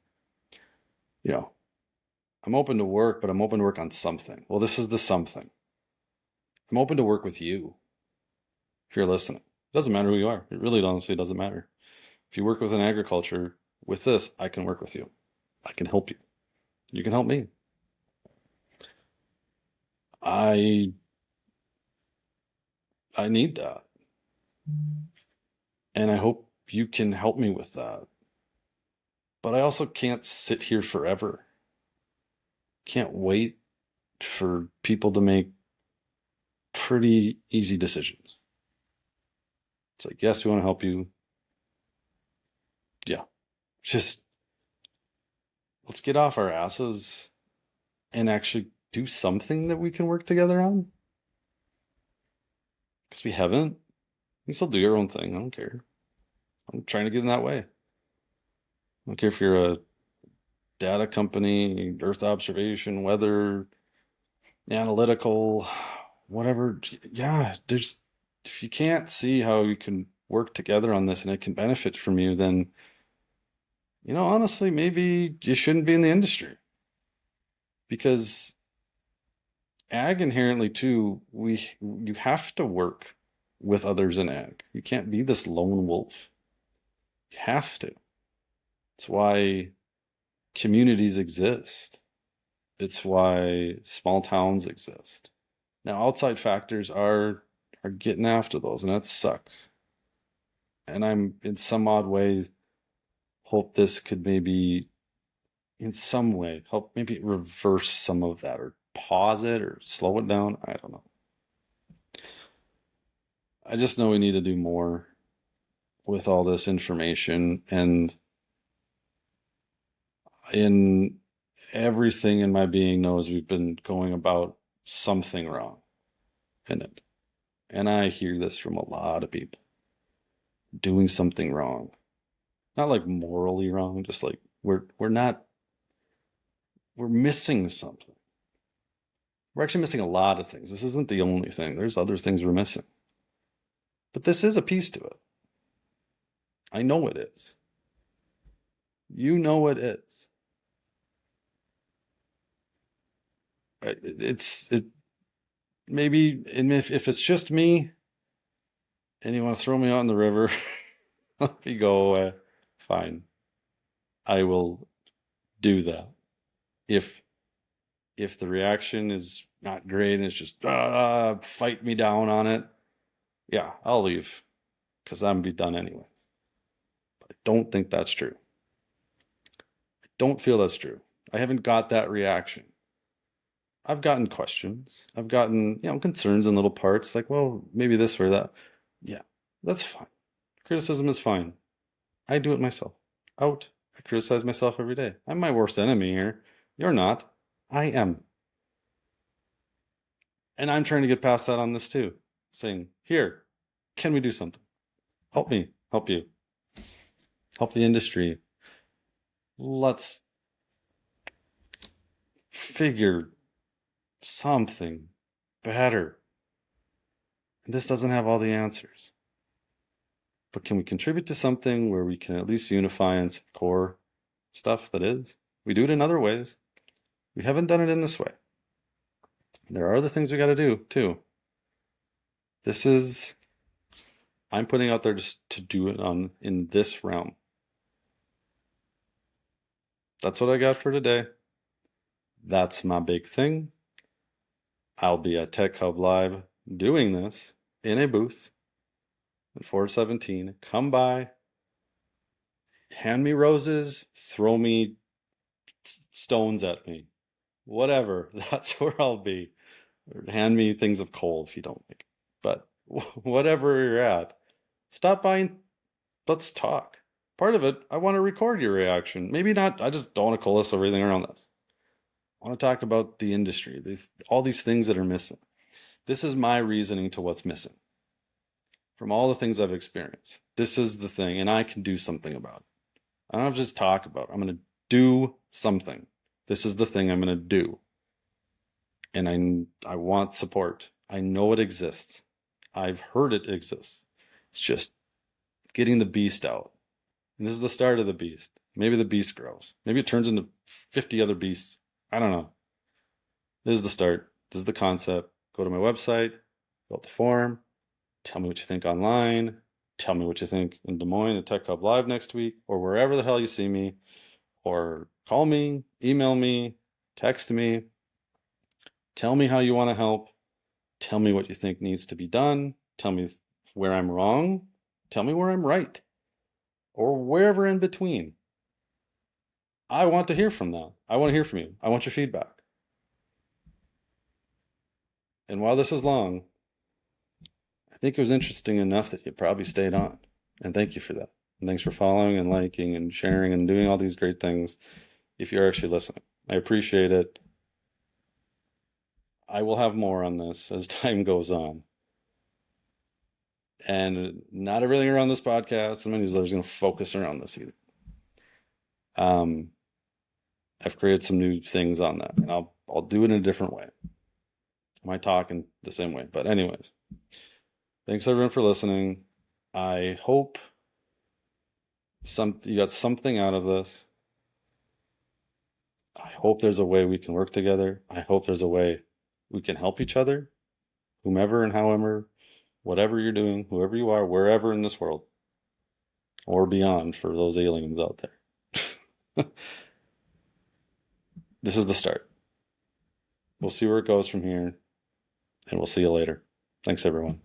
open to work, but I'm open to work on something. Well, this is the something. I'm open to work with you if you're listening. It doesn't matter who you are. It really honestly doesn't matter. If you work within agriculture with this, I can work with you. I can help you. You can help me. I need that. And I hope you can help me with that. But I also can't sit here forever. Can't wait for people to make pretty easy decisions. It's like, yes, we want to help you. Yeah. Just let's get off our asses and actually do something that we can work together on. Because we haven't. You can still do your own thing. I don't care. I'm trying to get in that way. I don't care if you're a data company, Earth observation, weather, analytical, whatever. Yeah, if you can't see how you can work together on this and it can benefit from you, then, honestly, maybe you shouldn't be in the industry. Because ag inherently too, you have to work with others in ag. You can't be this lone wolf. You have to. It's why communities exist. It's why small towns exist. Now, outside factors are getting after those, and that sucks. And I'm, in some odd way, hope this could maybe, in some way, help maybe reverse some of that, or pause it, or slow it down. I don't know. I just know we need to do more with all this information, and in everything in my being knows we've been going about something wrong in it. And I hear this from a lot of people. Doing something wrong. Not like morally wrong, just like we're missing something. We're actually missing a lot of things. This isn't the only thing. There's other things we're missing. But this is a piece to it. I know it is. You know it is. Maybe, and if it's just me and you want to throw me out in the river, let me go, fine. I will do that. If the reaction is not great and it's just fight me down on it, yeah, I'll leave because I'm be done anyways. But I don't think that's true. I don't feel that's true. I haven't got that reaction. I've gotten questions. I've gotten, concerns in little parts like, well, maybe this or that. Yeah, that's fine. Criticism is fine. I do it myself. Out. I criticize myself every day. I'm my worst enemy here. You're not. I am. And I'm trying to get past that on this too. Saying, here, can we do something? Help me, help you, help the industry. Let's figure something better. And this doesn't have all the answers. But can we contribute to something where we can at least unify on some core stuff that is? We do it in other ways. We haven't done it in this way. There are other things we got to do too. I'm putting out there just to do it in this realm. That's what I got for today. That's my big thing. I'll be at Tech Hub Live doing this in a booth at 417. Come by, hand me roses, throw me stones at me, whatever. That's where I'll be. Or hand me things of coal if you don't like it. But whatever you're at, stop by and let's talk. Part of it, I want to record your reaction. Maybe not, I just don't want to coalesce everything around this. I want to talk about the industry, all these things that are missing. This is my reasoning to what's missing. From all the things I've experienced, this is the thing, and I can do something about it. I don't have to just talk about it. I'm going to do something. This is the thing I'm going to do. And I want support. I know it exists. I've heard it exists. It's just getting the beast out. And this is the start of the beast. Maybe the beast grows. Maybe it turns into 50 other beasts. I don't know. This is the start. This is the concept. Go to my website, fill out the form, tell me what you think online, tell me what you think in Des Moines at Tech Hub Live next week, or wherever the hell you see me, or call me, email me, text me, tell me how you want to help, tell me what you think needs to be done, tell me where I'm wrong, tell me where I'm right, or wherever in between. I want to hear from that. I want to hear from you. I want your feedback. And while this was long, I think it was interesting enough that you probably stayed on. And thank you for that. And thanks for following and liking and sharing and doing all these great things if you're actually listening. I appreciate it. I will have more on this as time goes on. And not everything around this podcast and my newsletter is going to focus around this either. I've created some new things on that, and I'll do it in a different way. I might talk in the same way, but anyways, thanks everyone for listening. I hope you got something out of this. I hope there's a way we can work together. I hope there's a way we can help each other, whomever and however, whatever you're doing, whoever you are, wherever in this world, or beyond for those aliens out there. This is the start. We'll see where it goes from here, and we'll see you later. Thanks, everyone.